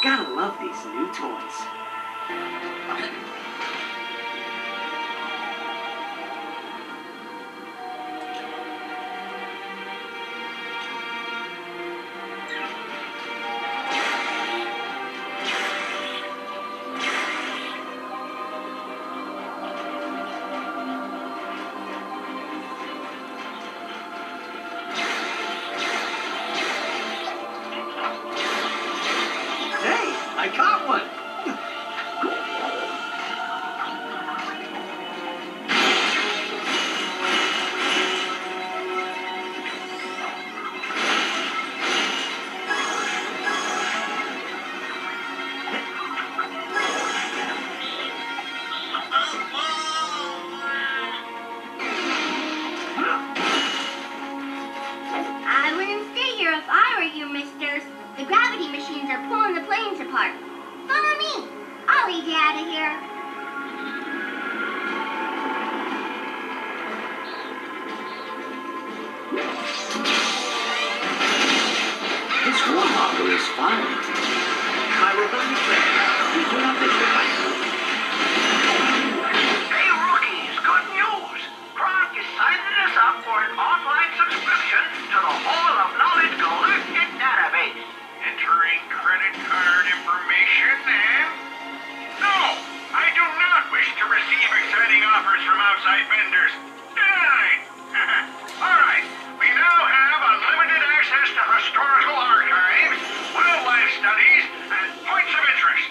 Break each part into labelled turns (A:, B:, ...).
A: Gotta love these new toys. I caught one!
B: I wouldn't stay here if I were you, misters. The gravity machines are pulling the planes apart. Follow me. I'll lead you out of here.
A: This warmonger is fine. My robotic friend, we do not think you're right.
C: Hey, rookies, good news. Crank is signing us up for an online subscription to the Hall of Knowledge Galactic Database. Entering credit card information and... No, I do not wish to receive exciting offers from outside vendors. Denied. Alright, we now have unlimited access to historical archives, wildlife studies, and points of interest.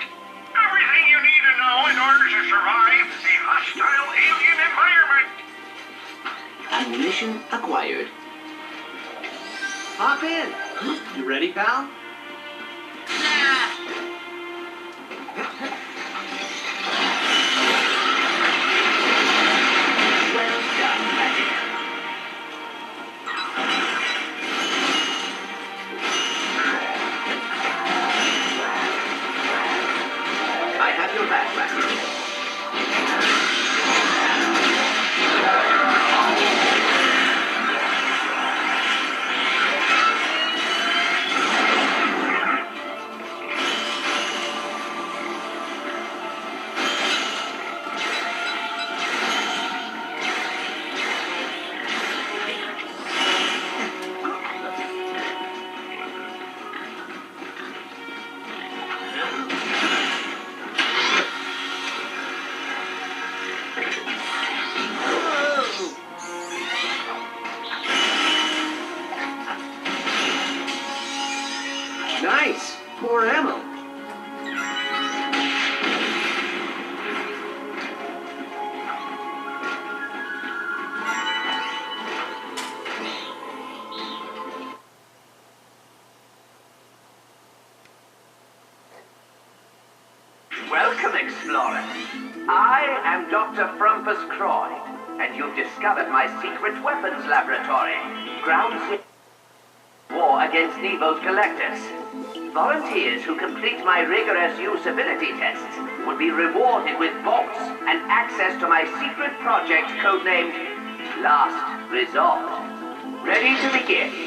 C: Everything you need to know in order to survive a hostile alien environment.
A: Ammunition acquired. Hop in. You ready, pal? Well done, Ratchet. I have your back, Ratchet. Nice! More ammo!
C: Welcome, explorer. I am Dr. Frumpus Croy, and you've discovered my secret weapons laboratory. Ground zero war against Nevo's collectors. Volunteers who complete my rigorous usability tests will be rewarded with vaults and access to my secret project codenamed Last Resort. Ready to begin.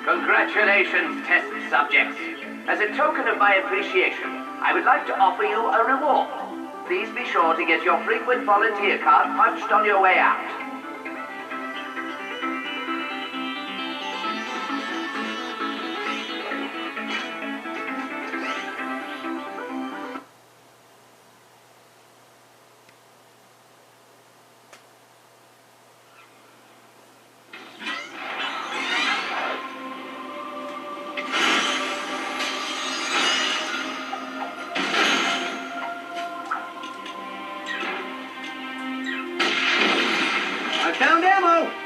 C: Congratulations, test subjects. As a token of my appreciation, I would like to offer you a reward. Please be sure to get your frequent volunteer card punched on your way out.
A: I found ammo.